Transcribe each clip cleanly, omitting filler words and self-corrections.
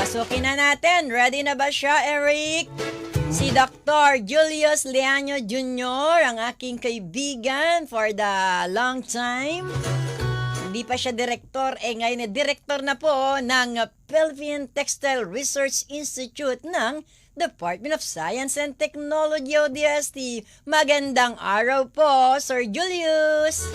Pasukin na natin. Ready na ba siya, Eric? Si Dr. Julius Leaño Jr., ang aking kaibigan for the long time. Hindi pa siya direktor, ngayon direktor na po ng Philippine Textile Research Institute ng Department of Science and Technology o DST. Magandang araw po, Sir Julius.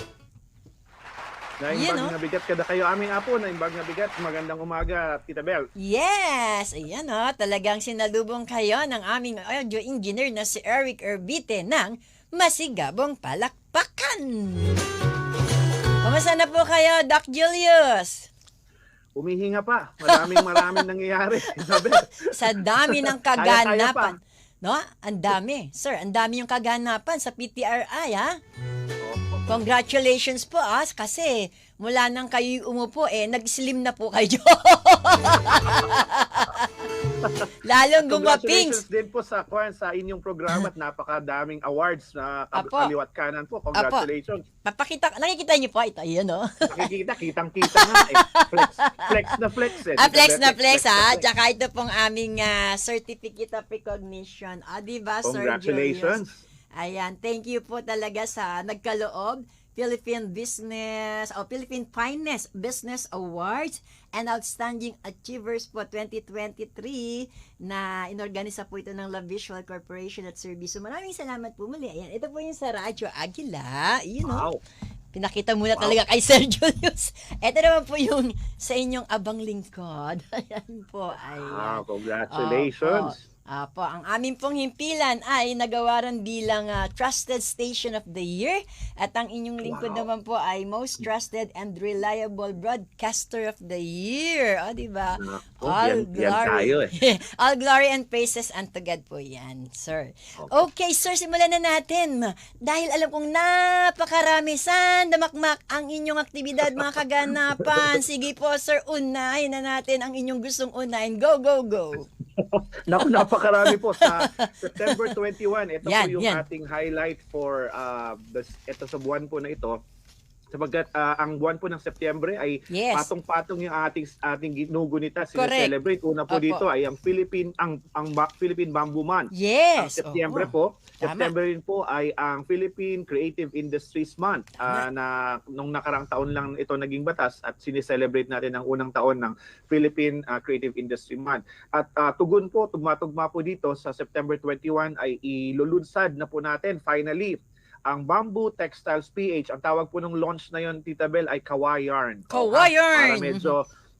Naimbag na bigat kada kayo aming apo, naimbag na bigat. Magandang umaga, Tita Bel. Yes, ayan talagang sinalubong kayo ng aming audio engineer na si Eric Erbite ng masigabong palakpakan. Kamusta na po kayo, Doc Julius? Umihinga pa. Maraming nangyayari, Tita Bel. Sa dami ng kaganapan. No? Ang dami. Sir, ang dami yung kaganapan sa PTRI, ha? Congratulations po, kasi mula nang kayo umupo, nag-slim na po kayo. Lalong gumapings. Congratulations din po sa inyong programa at napakadaming awards na kaliwat kanan po. Congratulations. Nakikita niyo po ito, yun, no? Nakikita, kitang-kita nga. Flex na flex. Flex na flex, ha? Tsaka ito pong aming certificate of recognition. Diba, Sir Julius? Congratulations. Ayan, thank you po talaga sa nagkaloob. Philippine Finest Business Awards and Outstanding Achievers po 2023 na inorganisa po ito ng La Visual Corporation at Serviso. Maraming salamat po muli. Ayan, ito po yung sa Radyo Agila. Wow. Pinakita muna talaga kay Sir Julius. Ito naman po yung sa inyong abang lingkod. Ayan po. Ayan. Congratulations. Ang aming pong himpilan ay nagawaran bilang Trusted Station of the Year at ang inyong lingkod naman po ay Most Trusted and Reliable Broadcaster of the Year. Diba? All glory and praises unto God po yan, sir. Okay, sir, simulan na natin. Dahil alam kong napakarami sandamakmak ang inyong aktibidad, mga kaganapan. Sige po, sir, unahin na natin ang inyong gustong unahin. Go, go, go. Naku, napakarami po sa September 21. Ito po yung ating highlight for ito sa buwan po na ito. Sapagkat ang buwan po ng Setyembre ay patong-patong yung ating ginugunita, sine-celebrate. Una po dito ay ang Philippine Bamboo Month. Yes. Ang Setyembre po, September rin po ay ang Philippine Creative Industries Month na nung nakarang taon lang ito naging batas at sine-celebrate natin ang unang taon ng Philippine Creative Industry Month. At tugma-tugma po dito sa September 21 ay ilulunsad na po natin finally ang Bamboo Textiles PH. Ang tawag po ng launch na yon, Tita Bel, ay Kawayarn. Kawayarn!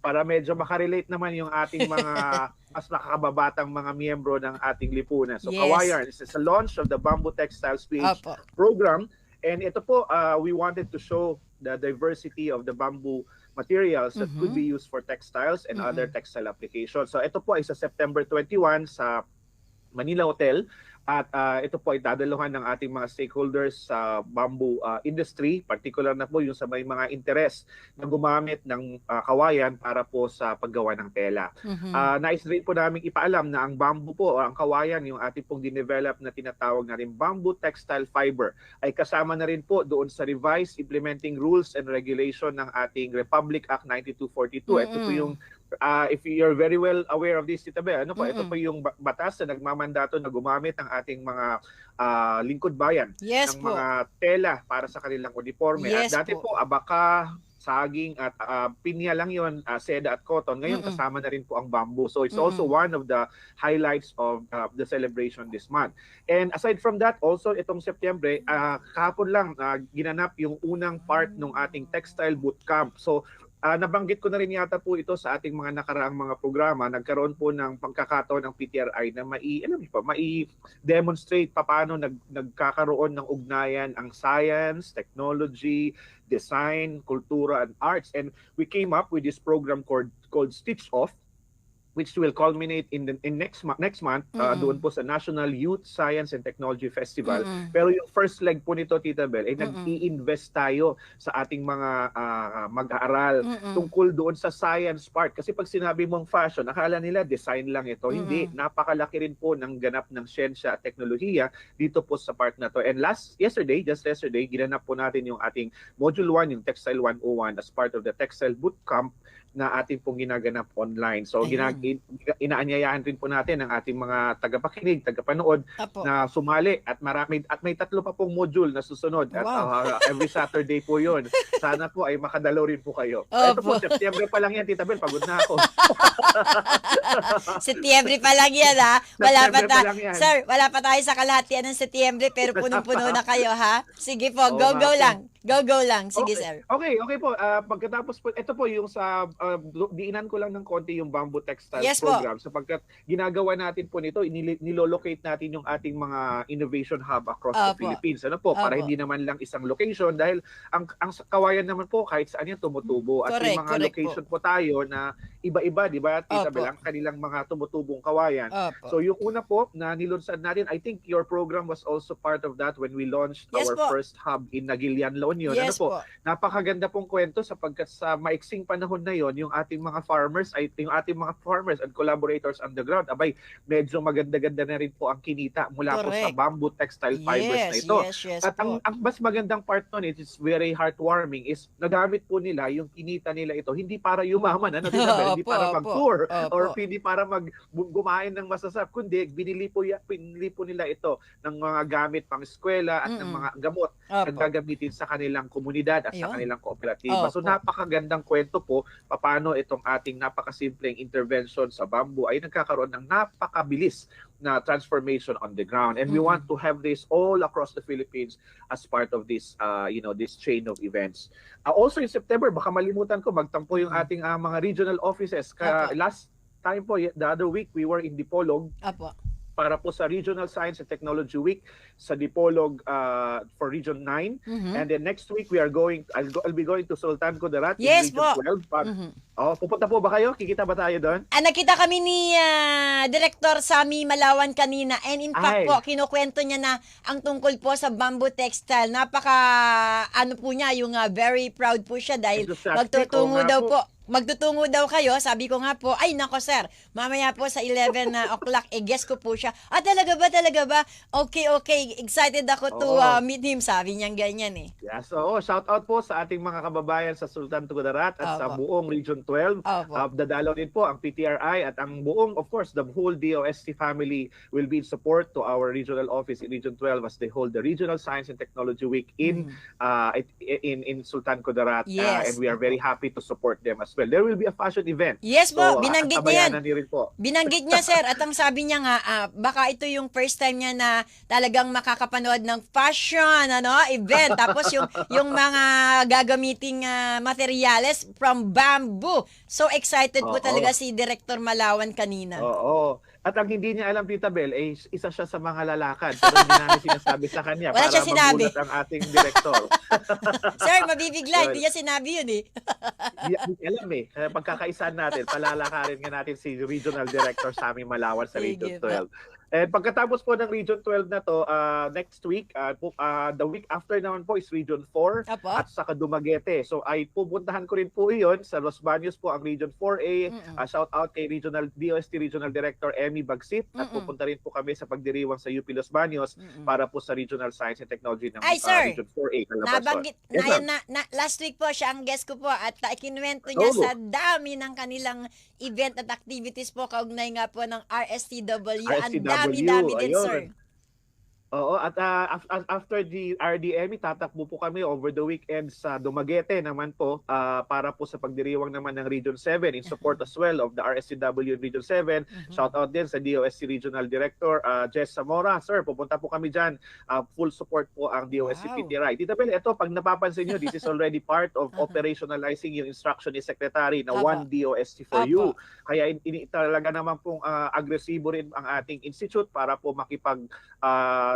Para medyo makarelate naman yung ating mga mas nakakababatang mga miyembro ng ating lipunan. So Kawayarn, this is a launch of the Bamboo Textiles PH program. And ito po, we wanted to show the diversity of the bamboo materials that could be used for textiles and other textile applications. So ito po ay sa September 21 sa Manila Hotel. At ito po ay dadaluhan ng ating mga stakeholders sa bamboo industry, particular na po yung sa may mga interes na gumamit ng kawayan para po sa paggawa ng tela. Nais rin po namin ipaalam na ang bamboo po, ang kawayan, yung ating pong dinevelop na tinatawag na rin bamboo textile fiber, ay kasama na rin po doon sa revised implementing rules and regulation ng ating Republic Act 9242. Ito po yung if you're very well aware of this, Tita Bel, ito po yung batas na nagmamandato na gumamit ng ating mga lingkod bayan ng mga tela para sa kanilang uniforme. At dati po, abaka, saging at pinya lang yun, seda at cotton. Ngayon kasama na rin po ang bamboo. So it's also one of the highlights of the celebration this month. And aside from that, also itong September, kahapon lang ginanap yung unang part ng ating textile bootcamp. So nabanggit ko na rin yata po ito sa ating mga nakaraang mga programa. Nagkaroon po ng pagkakataon ng PTRI na mai-demonstrate paano nagkakaroon ng ugnayan ang science, technology, design, kultura, and arts. And we came up with this program called Stitch Off, which will culminate in next month doon po sa National Youth Science and Technology Festival. Pero yung first leg po nito, Tita Bel, ay nag-i-invest tayo sa ating mga mag-aaral tungkol doon sa science part. Kasi pag sinabi mong fashion, akala nila design lang ito. Hindi, napakalaki rin po ng ganap ng siyensya at teknolohiya dito po sa part na to. And just yesterday, ginanap po natin yung ating Module 1, yung Textile 101 as part of the Textile Bootcamp na ating pong ginaganap online. So inaanyayahan rin po natin ang ating mga tagapakinig, tagapanood na sumali at may 3 pa pong module na susunod at every Saturday po 'yon. Sana po ay makadalo rin po kayo. Ito po, September pa lang yan, Tita Bel, pagod na ako. September pa lang yan, ha? Sir, wala pa tayo sa kalahatian ng September pero punong-puno na kayo, ha? Sige po, go lang. Go lang. Sige, sir. Okay po. Pagkatapos po, ito po yung sa, diinan ko lang ng konti yung Bamboo Textiles program sapagkat ginagawa natin po nito, nilolocate natin yung ating mga innovation hub across the Philippines. Ano po, para hindi naman lang isang location dahil ang kawayan naman po kahit saan yan tumutubo. At may mga location po tayo na iba-iba, di ba? Tita Bel, ang kanilang mga tumutubong kawayan. So yung una po na nilunsad natin, I think your program was also part of that when we launched our first hub in Naguilian, La Union. Ano po? Napakaganda pong kwento sapagkat sa maiksing panahon na yon, yung ating mga farmers and collaborators on the ground, abay, medyo maganda-ganda na rin po ang kinita mula po sa bamboo textile fibers na ito. At ang mas magandang part nun, it is very heartwarming, is nagamit po nila yung kinita nila ito, hindi para yumaman, hindi para mag-tour or hindi para gumain ng masasarap, kundi binili po nila ito ng mga gamit pang eskwela at ng mga gamot na gagamitin sa kanilang komunidad at sa kanilang kooperatiba. So napakagandang kwento po paano itong ating napakasimpleng intervention sa bamboo ay nagkakaroon ng napakabilis na transformation on the ground. And we want to have this all across the Philippines as part of this this chain of events. Also in September, baka malimutan ko, magtampo yung ating mga regional offices. Last time po, the other week, we were in Dipolog. Para po sa Regional Science and Technology Week sa Dipolog for Region 9. And then next week I'll be going to Sultan Kudarat in Region 12. Pupunta po ba kayo? Kikita ba tayo doon? Nakita kami ni Director Sammy Malawan kanina, and in fact po, kinukwento niya na ang tungkol po sa bamboo textile. Napaka po niya, yung very proud po siya dahil magtutungo daw kayo. Sabi ko nga po, ay nako sir, mamaya po sa 11 o'clock, guess ko po siya. Talaga ba? Okay, excited ako to meet him. Sabi niya ganyan eh. Yeah, so shout out po sa ating mga kababayan sa Sultan Kudarat at sa buong Region 12. Dadalaw din po ang PTRI at ang buong, of course, the whole DOST family will be in support to our regional office in Region 12 as they hold the Regional Science and Technology Week in Sultan Kudarat. And we are very happy to support them as well. There will be a fashion event. Yes po, binanggit niya yan. Po. Binanggit niya sir, at ang sabi niya nga, baka ito yung first time niya na talagang makakapanood ng fashion event. Tapos yung mga gagamiting materyales from bamboo. So excited po talaga si Director Malawan kanina. At ang hindi niya alam, Tita Bel, isa siya sa mga lalakad. Pero hindi namin sinasabi sa kanya para magulat ang ating director. Sir, mabibigla. Hindi niya sinabi yun eh. Hindi alam eh. Pagkakaisaan natin, palalakarin nga natin si Regional Director Sammy Malawan sa Region 12. And pagkatapos po ng Region 12 na to, next week, the week after naman po is Region 4 at saka Dumaguete. So ay pupuntahan ko rin po iyon sa Los Baños po ang Region 4A. Shout out kay DOST Regional Director Emmy Bagsit. At pupunta rin po kami sa pagdiriwang sa UP Los Baños para po sa Regional Science and Technology ng Region 4A. Nabanggit last week po siya ang guest ko po at kinuwento niya sa dami ng kanilang event at activities po kaugnay nga po ng RSTW. Dami din, sir. At after the RDM, tatakbo po kami over the weekend sa Dumaguete naman po para po sa pagdiriwang naman ng Region 7 in support as well of the RSCW in Region 7. Shout out din sa DOST Regional Director Jess Zamora. Sir, pupunta po kami dyan. Full support po ang DOST PTRI. Tita Bel, ito, pag napapansin nyo, this is already part of operationalizing yung instruction ni Secretary na one DOST for you. Kaya talaga naman pong agresibo rin ang ating institute para po makipag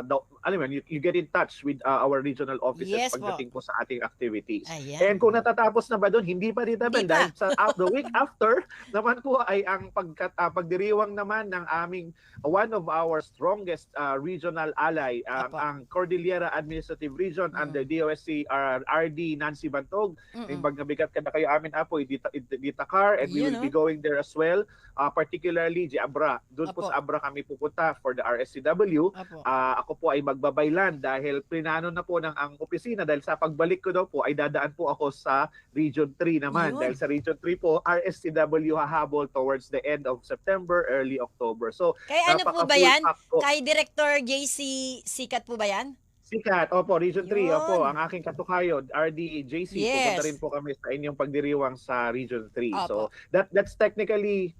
you get in touch with our regional offices pagdating po sa ating activities. And kung natatapos na ba doon, hindi pa rin naman dahil sa the week after naman po ay ang pagdiriwang naman ng aming one of our strongest regional ally, ang Cordillera Administrative Region under DOST RD Nancy Bantog. Pag nabigat ka na kayo amin po, Ditakar, and we will be going there as well, particularly di Abra. Doon po sa Abra kami pupunta for the RSCW. Ako ako po ay magbabaylan dahil plinano na po ng ang opisina dahil sa pagbalik ko daw po ay dadaan po ako sa Region 3 naman. Dahil sa Region 3 po, RSTW hahabol towards the end of September, early October. So, kaya ano po ba yan? Kay Director JC Sikat po ba yan? Sikat, opo, Region 3, opo, ang aking katukayo, RDJC, pupunta rin po kami sa inyong pagdiriwang sa Region 3. Opo. So, that's technically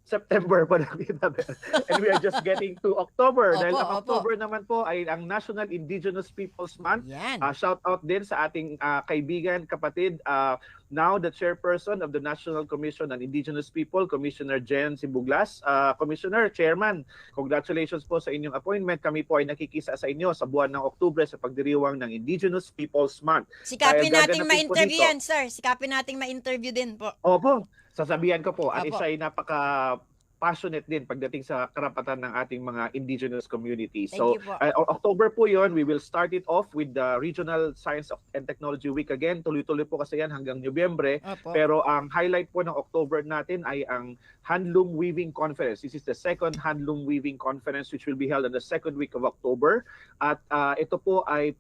September pa lang kita. And we are just getting to October. Dahil ang October naman po ay ang National Indigenous Peoples Month. Shout out din sa ating kaibigan, kapatid, now the chairperson of the National Commission on Indigenous People, Commissioner Jen Sibuglas. Commissioner, Chairman, congratulations po sa inyong appointment. Kami po ay nakikisa sa inyo sa buwan ng Oktubre sa pagdiriwang ng Indigenous Peoples Month. Sikapin nating ma-interview yan, sir. Sikapin nating ma-interview din po. Opo. Sasabihan ko po, at isa ay napaka-passionate din pagdating sa karapatan ng ating mga indigenous communities. So, October po yon, we will start it off with the Regional Science and Technology Week again. Tuloy-tuloy po kasi yan hanggang Nobyembre. Pero ang highlight po ng October natin ay ang Handloom Weaving Conference. This is the second Handloom Weaving Conference which will be held on the second week of October. At ito po ay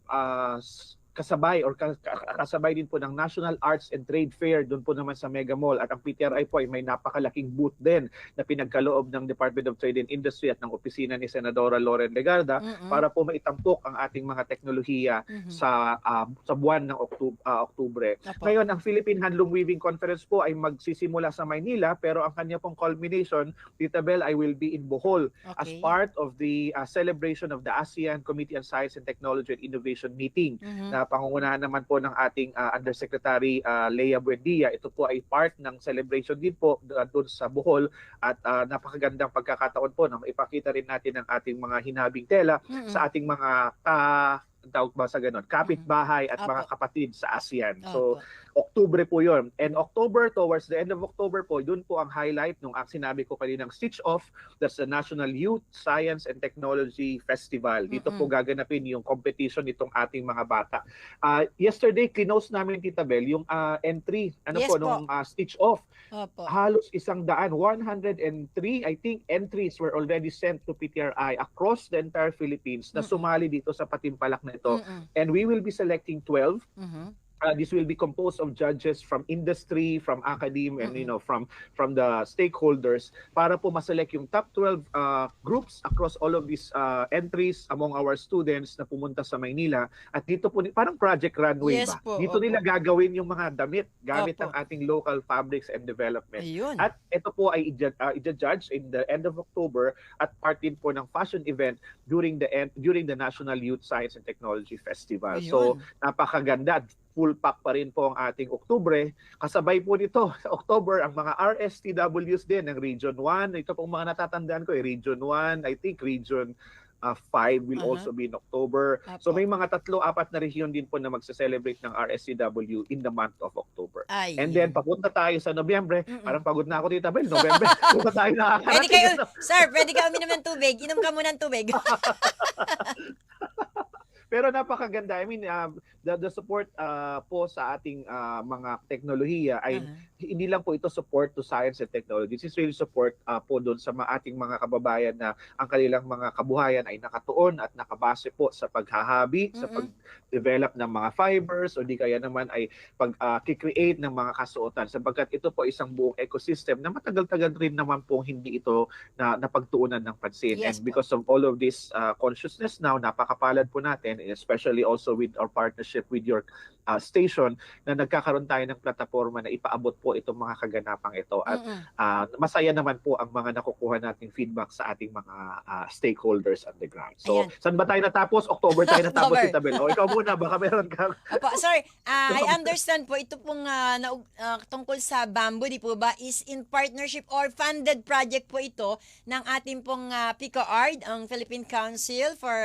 kasabay din po ng National Arts and Trade Fair doon po naman sa Mega Mall, at ang PTRI po ay may napakalaking booth din na pinagkaloob ng Department of Trade and Industry at ng opisina ni Senadora Loren Legarda para po maitampok ang ating mga teknolohiya sa buwan ng Oktubre. Ngayon, ang Philippine Handloom Weaving Conference po ay magsisimula sa Maynila, pero ang kanya pong culmination, Tita Bel, I will be in Bohol as part of the celebration of the ASEAN Committee on Science and Technology and Innovation meeting na pangungunahan naman po ng ating Undersecretary Lea Buendia. Ito po ay part ng celebration din po doon sa Bohol, at napakagandang pagkakataon po na maipakita rin natin ang ating mga hinabing tela sa ating mga kapitbahay at mga kapatid sa ASEAN. So, Oktubre po yun. And October, towards the end of October po, dun po ang highlight nung sinabi ko kaninang Stitch Off. That's the National Youth Science and Technology Festival. Dito po gaganapin yung competition nitong ating mga bata. Yesterday, close namin, Tita Bel, yung entry, nung Stitch Off. Halos 100, 103, I think, entries were already sent to PTRI across the entire Philippines na sumali dito sa patimpalak na ito. And we will be selecting 12. This will be composed of judges from industry, from academe, and from the stakeholders para po ma-select yung top 12 groups across all of these entries among our students na pumunta sa Maynila. At dito po, parang project runway ba? Dito nila gagawin yung mga damit gamit ang ating local fabrics and development. At ito po ay i-judge in the end of October at part din po ng fashion event during the National Youth Science and Technology Festival. So, napakaganda. Full pack pa rin po ang ating Oktubre. Kasabay po nito sa October ang mga RSTWs din ng Region 1. Ito pong mga natatandaan ko, Region 1, I think Region 5 will also be in October. So may mga 3-4 na rehiyon din po na magse-celebrate ng RSTW in the month of October. And then papunta tayo sa Nobyembre. Parang pagod na ako, Tita Bel. Nobyembre, punta tayo na. Pwede ka uminom ng tubig. Inom ka muna ng tubig. Pero napakaganda. I mean, the support po sa ating mga teknolohiya ay hindi lang po ito support to science and technology. This is really support po doon sa ating mga kababayan na ang kanilang mga kabuhayan ay nakatuon at nakabase po sa paghahabi, sa pag-develop ng mga fibers, o di kaya naman ay pag-create ng mga kasuotan. Sapagkat ito po isang buong ecosystem na matagal-tagal rin naman po hindi ito na napagtuunan ng pansin. And because of all of this consciousness now, napakapalad po natin, especially also with our partnership with your station, na nagkakaroon tayo ng plataforma na ipaabot po itong mga kaganapang ito. At masaya naman po ang mga nakukuha nating feedback sa ating mga stakeholders on the ground. So, saan ba tayo natapos? October tayo natapos, Tita Bel. O, ikaw muna, baka meron ka. Sorry, I understand po, ito pong tungkol sa bamboo, di po ba, is in partnership or funded project po ito ng ating pong PICOARD, ang Philippine Council for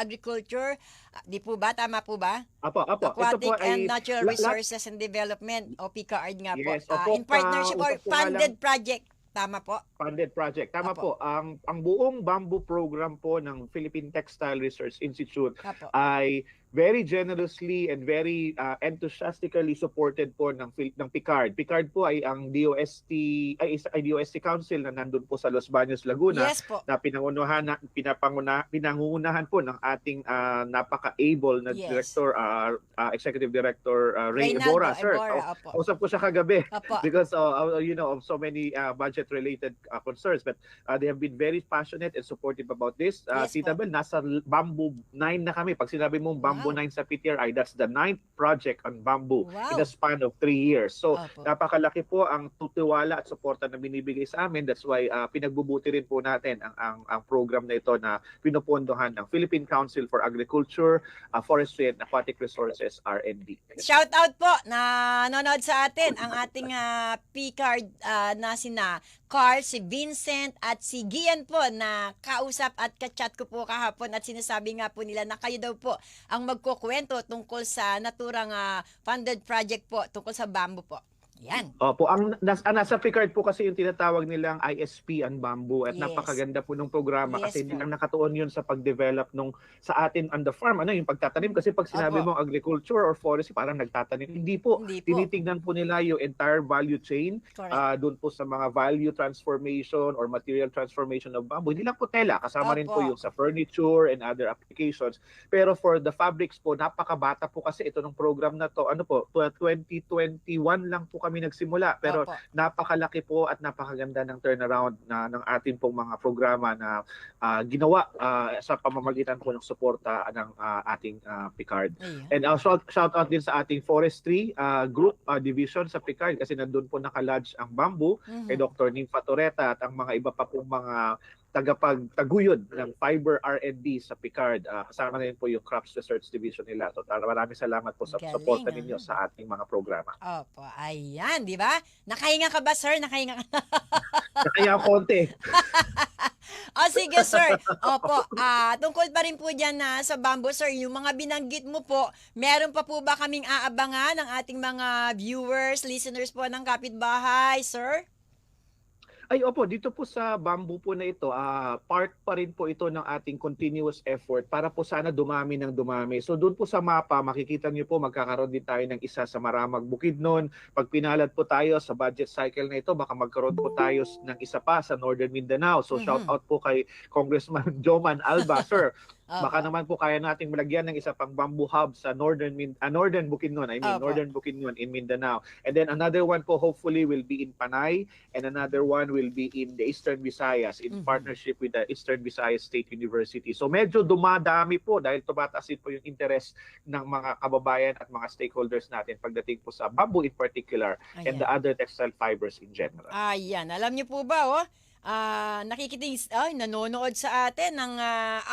Agriculture. Di po ba? Tama po ba? Apo. Aquatic Ito po and Natural Resources and Development, o PICOARD nga po. In partnership or funded project. Tama po? Funded project. Tama po. Ang buong bamboo program po ng Philippine Textile Research Institute ay very generously and very enthusiastically supported po ng PICARD. PICARD po ay ang DOST Council na nandun po sa Los Baños, Laguna, Yes po. na pinangungunahan po ng ating napaka-able na Yes. director, Executive Director Ray Reynaldo Ebora. Sir, Ebora, opo. kausap ko siya kagabi Opo. because of so many budget-related concerns. But they have been very passionate and supportive about this. Yes Tita po. Bel, nasa Bamboo 9 na kami. Pag sinabi mong Bamboo 9 sa PTRI, that's the 9th project on bamboo in Wow. the span of 3 years. So, Opo. napakalaki po ang tutiwala at suporta na binibigay sa amin. That's why pinagbubuti rin po natin ang program na ito na pinupondohan ng Philippine Council for Agriculture, Forestry and Aquatic Resources, RND. Shout out po na nanonood sa atin ang ating PCARD na sina Carl, si Vincent at si Gian po na kausap at kachat ko po kahapon at sinasabi nga po nila na kayo daw po ang magkukwento tungkol sa naturang funded project po tungkol sa bamboo po. Yan. Opo, nasa PICARD po kasi yung tinatawag nilang ISP on bamboo at Yes. napakaganda po ng programa Yes kasi hindi po. lang nakatuon yun sa pag-develop sa atin on the farm, yung pagtatanim, kasi pag sinabi Opo. mo agriculture or forestry parang nagtatanim, hindi po. Hindi po. Tinitingnan po nila yung entire value chain, Correct. doon po sa mga value transformation or material transformation of bamboo. Hindi lang po tela, kasama rin po Opo. yung sa furniture and other applications. Pero for the fabrics po, napakabata po kasi ito ng program na to. 2021 lang po kami nagsimula, pero Opo. napakalaki po at napakaganda ng turnaround ng ating pong mga programa na ginawa sa pamamagitan po ng suporta ng ating PICARD. Ayan. And shout out din sa ating forestry group division sa PICARD kasi nandun po nakalodge ang bamboo Mhm. kay Dr. Nympha Torreta at ang mga iba pa pong mga tagapagtaguyod ng fiber R&D sa PICARD. Kasama na rin po yung Crops Research Division nila. So maraming salamat po sa Galing, suporta ninyo sa ating mga programa. Opo, ayan, di ba? Nakahinga ka ba, sir? Nakahinga ka? Kaya konti. O sige, sir. Opo, tungkol pa rin po dyan sa bamboo, sir, yung mga binanggit mo po, meron pa po ba kaming aabangan ng ating mga viewers, listeners po ng Kapitbahay, sir? Ay, opo, dito po sa bamboo po na ito, part pa rin po ito ng ating continuous effort para po sana dumami ng dumami. So doon po sa mapa, makikita niyo po magkakaroon din tayo ng isa sa Maramag Bukidnon. Pag pinalad po tayo sa budget cycle na ito, baka magkaroon po tayo ng isa pa sa Northern Mindanao. So shout out po kay Congressman Joman Alba, sir. Baka naman po kaya nating malagyan ng isa pang bamboo hub sa Northern Bukidnon, Northern Bukidnon in Mindanao. And then another one po hopefully will be in Panay, and another one will be in the Eastern Visayas in partnership with the Eastern Visayas State University. So medyo dumadami po dahil tumataas po yung interest ng mga kababayan at mga stakeholders natin pagdating po sa bamboo in particular and the other textile fibers in general. Ayan, alam niyo po ba, nanonood sa atin ng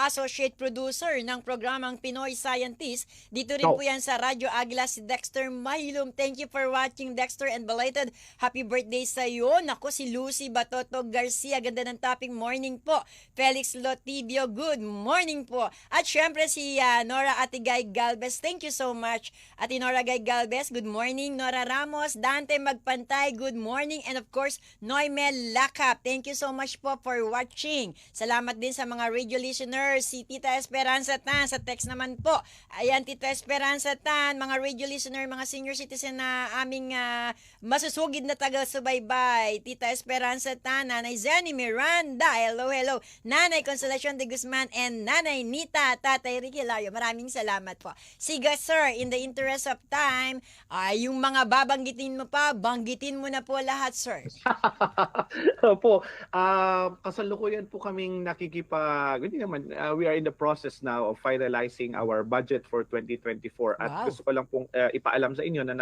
associate producer ng programang Pinoy Scientist. Dito rin po yan sa Radyo Agila, si Dexter Mahilum. Thank you for watching, Dexter, and belated happy birthday sa iyo. Naku, si Lucy Batoto Garcia, ganda ng topic, morning po. Felix Lotibio, good morning po. At syempre si Nora Atigay Galvez, thank you so much. Ati Nora Gay Galvez, good morning. Nora Ramos, Dante Magpantay, good morning. And of course, Noymel Lakap, thank you so much po for watching. Salamat din sa mga radio listeners. Si Tita Esperanza Tan, sa text naman po. Ayan, Tita Esperanza Tan, mga radio listener, mga senior citizen na aming masusugid na taga-subaybay. Tita Esperanza Tan, Nanay Zenny Miranda, hello, hello. Nanay Consolacion de Guzman and Nanay Nita, Tatay Ricky Lario. Maraming salamat po. Sige, sir, in the interest of time, yung mga babanggitin mo pa, banggitin mo na po lahat, sir. Opo, kasalukuyan po kaming we are in the process now of finalizing our budget for 2024 at Wow. gusto ko lang pong ipaalam sa inyo na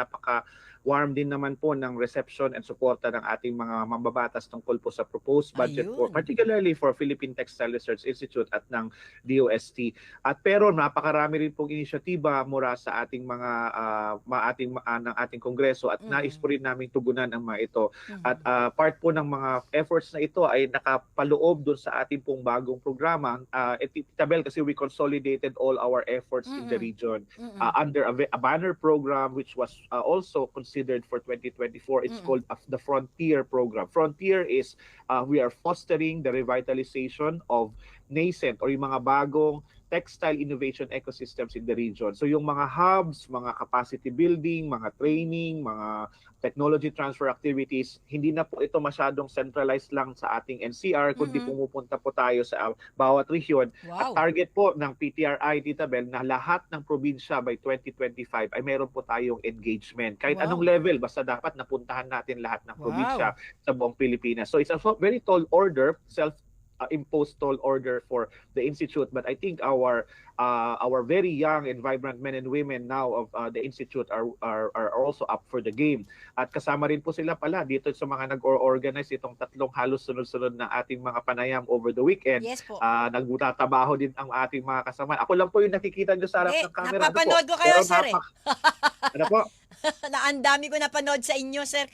warm din naman po ng reception and suporta ng ating mga mambabatas tungkol po sa proposed budget Ayun. for particularly for Philippine Textile Research Institute at ng DOST. At pero napakarami rin pong inisyatiba mula sa ating ng ating kongreso at nais po rin namin tugunan ang mga ito. At part po ng mga efforts na ito ay nakapaloob doon sa ating pong bagong programa. Tabel, kasi we consolidated all our efforts in the region under a banner program which was also considered for 2024. It's called the Frontier program. Frontier is we are fostering the revitalization of nascent or yung mga bagong textile innovation ecosystems in the region. So yung mga hubs, mga capacity building, mga training, mga technology transfer activities, hindi na po ito masyadong centralized lang sa ating NCR, kundi pumupunta po tayo sa bawat rehiyon. At target po ng PTRI, Tita Bel, na lahat ng probinsya by 2025 ay meron po tayong engagement. Kahit anong level, basta dapat napuntahan natin lahat ng probinsya sa buong Pilipinas. So it's a very tall order, imposed tall order for the Institute, but I think our very young and vibrant men and women now of the Institute are also up for the game. At kasama rin po sila pala dito sa mga nag-organize itong tatlong halos sunod-sunod na ating mga panayam over the weekend. Yes po. Nagtatabaho din ang ating mga kasama. Ako lang po yung nakikita nyo sa harap ng camera. Napapanood ko kayo, sir. Ano po? Na ang dami ko napanood sa inyo, sir,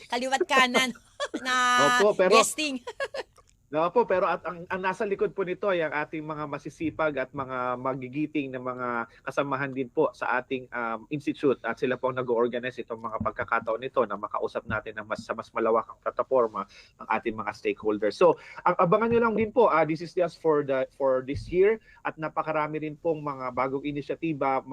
kaliwat kanan na guesting. No po, pero ang nasa likod po nito ay ang ating mga masisipag at mga magigiting na mga kasamahan din po sa ating institute, at sila po ang nag-organize itong mga pagkakataon nito na makausap natin ng sa mas malawakang plataforma ang ating mga stakeholders. So, abangan nyo lang din po, this is just for this year, at napakarami rin pong mga bagong inisyatiba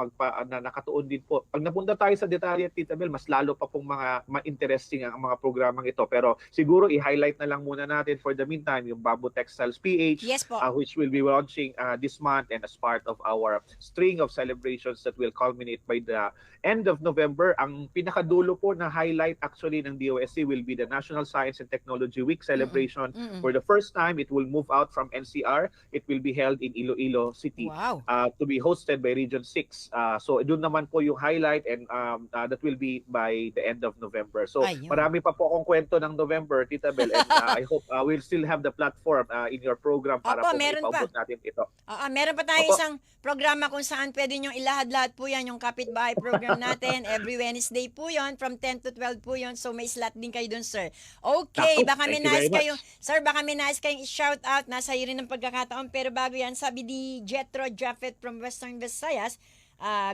na nakatuon din po. Pag napunta tayo sa detalye, Tita Bel, mas lalo pa pong mga interesting ang mga programang ito. Pero siguro i-highlight na lang muna natin for the meantime yung Bamboo Textiles PH, which will be launching this month, and as part of our string of celebrations that will culminate by the end of November. Ang pinakadulo po na highlight actually ng DOST will be the National Science and Technology Week celebration. For the first time, it will move out from NCR. It will be held in Iloilo City to be hosted by Region 6. So doon naman po yung highlight, and that will be by the end of November. So marami pa po akong kwento ng November, Tita Bel, and I hope we'll still have the platform in your program para po ipaubos natin ito. Meron pa tayong isang programa kung saan pwede nyo ilahad-lahat po yan, yung kapitbahay program natin. Every Wednesday po yon from 10 to 12 po yon. So may slot din kayo dun, sir. Okay, baka may nais kayo. Sir, baka may nais kayong i-shout out. Nasa iyo rin ng pagkakataon. Pero bago yan, sabi ni Jetro Jaffet from Western Visayas,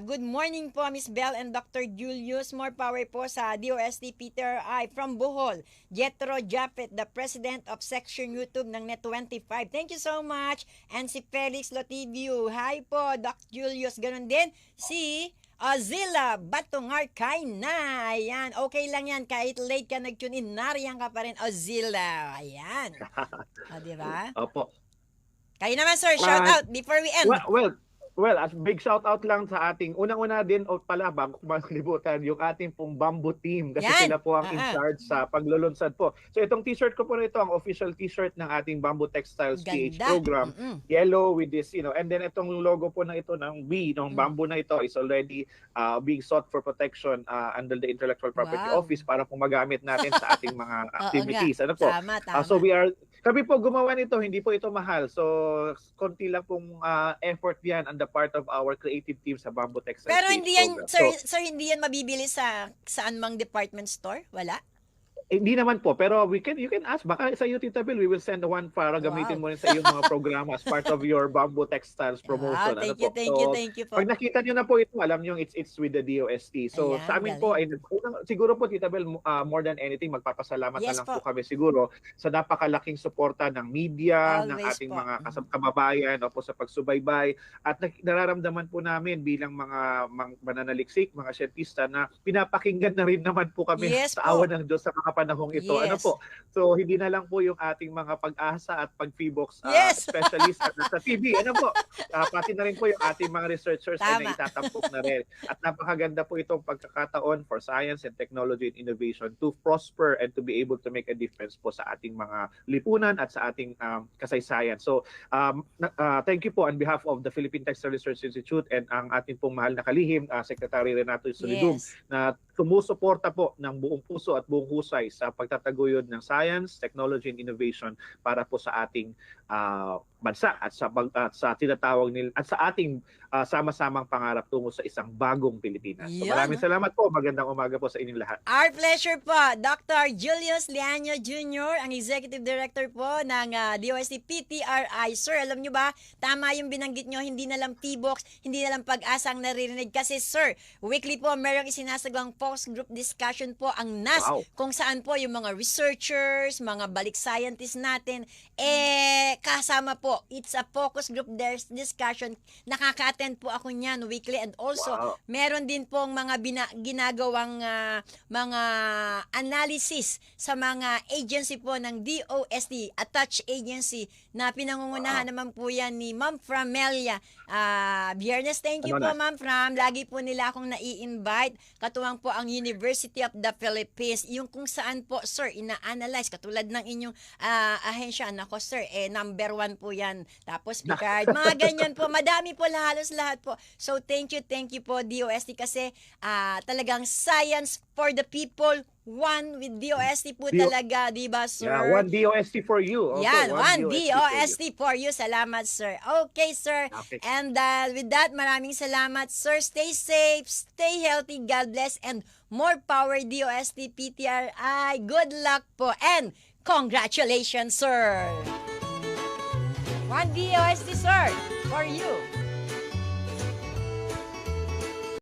good morning po, Miss Bell and Dr. Julius. More power po sa DOST PTRI from Bohol. Jetro Jaffet, the President of Section YouTube ng Net25. Thank you so much. And si Felix Lotivio. Hi po, Doc Julius. Ganon din. Si Ozilla Batungar Kaina. Ayan. Okay lang yan. Kahit late ka nag-tune in, nariyan ka pa rin, Ozilla. Ayan. Diba? Opo. Kayo naman, sir. Shout out before we end. Well, as big shout out lang sa ating unang-una din pala bago makalimutan yung ating pong Bamboo team, kasi sila po ang in charge sa paglulunsad po. So itong t-shirt ko po ito, ang official t-shirt ng ating Bamboo Textiles PH program. Yellow with this, and then itong logo po na ito ng B, ng bamboo na ito is already being sought for protection under the Intellectual Property Office para po magamit natin sa ating mga activities. Ano po? Tama. So kami po gumawa nito, hindi po ito mahal. So, konti lang pong effort yan on the part of our creative team sa Bamboo Textiles. Pero hindi yan, sir, hindi yan mabibili sa saan mang department store? Wala? Hindi naman po, pero you can ask. Baka sa iyo, Tita Bel, we will send one para gamitin mo rin sa iyong mga programa as part of your Bamboo Textiles promotion. Thank you po. Pag nakita nyo na po ito, alam nyo, it's with the DOST. So sa amin po, siguro po, Tita Bel, more than anything, magpapasalamat na lang po kami siguro sa napakalaking suporta ng media, ng ating mga kababayan sa pagsubaybay. At nararamdaman po namin bilang mga mananaliksik, mga siyentista, na pinapakinggan na rin naman po kami sa awa ng Diyos sa mga panahong ito. Ano po? So hindi na lang po yung ating mga pag-asa at pag-Feebox specialist at sa TV. Ano po? Pati na rin po yung ating mga researchers ay naitatampok na rin. At napakaganda po itong pagkakataon for science and technology and innovation to prosper and to be able to make a difference po sa ating mga lipunan at sa ating kasaysayan. So thank you po on behalf of the Philippine Textile Research Institute and ang ating pong mahal na kalihim, Secretary Renato Solidum, na sumusuporta po ng buong puso at buong husay sa pagtataguyod ng science, technology, and innovation para po sa ating bansa at sa tinatawag nila at sa ating sama-samang pangarap tungo sa isang bagong Pilipinas. So maraming salamat po. Magandang umaga po sa inyong lahat. Our pleasure po. Dr. Julius Liaño Jr., ang Executive Director po ng DOST PTRI. Sir, alam nyo ba, tama yung binanggit nyo, hindi na lang P-Box, hindi na lang pag-asa ang naririnig. Kasi sir, weekly po merong isinasagawang focus group discussion po ang NAS kung saan naman po yung mga researchers, mga balik scientists natin, kasama po. It's a focus group discussion. Nakaka-attend po ako niyan weekly, and also meron din pong mga ginagawang mga analysis sa mga agency po ng DOST, attached agency, na pinangungunahan naman po yan ni Ma'am Framelia Biernes. Thank you po, Ma'am Fram. Lagi po nila akong nai-invite. Katuwang po ang University of the Philippines, yung kung saan po, sir, ina-analyze, katulad ng inyong ahensya. Nako, sir, number 1 po yan. Tapos, Picard, mga ganyan po. Madami po, halos lahat po. So, thank you po, DOST, kasi talagang science for the people, one with DOST po talaga, di ba, sir? Yeah, one DOST for you. Also, yan, one DOST for you. Salamat, sir. Okay, sir. Okay. And with that, maraming salamat, sir. Stay safe, stay healthy, God bless, and more power, DOST, PTRI. Good luck po, and congratulations, sir. One DOST, sir, for you.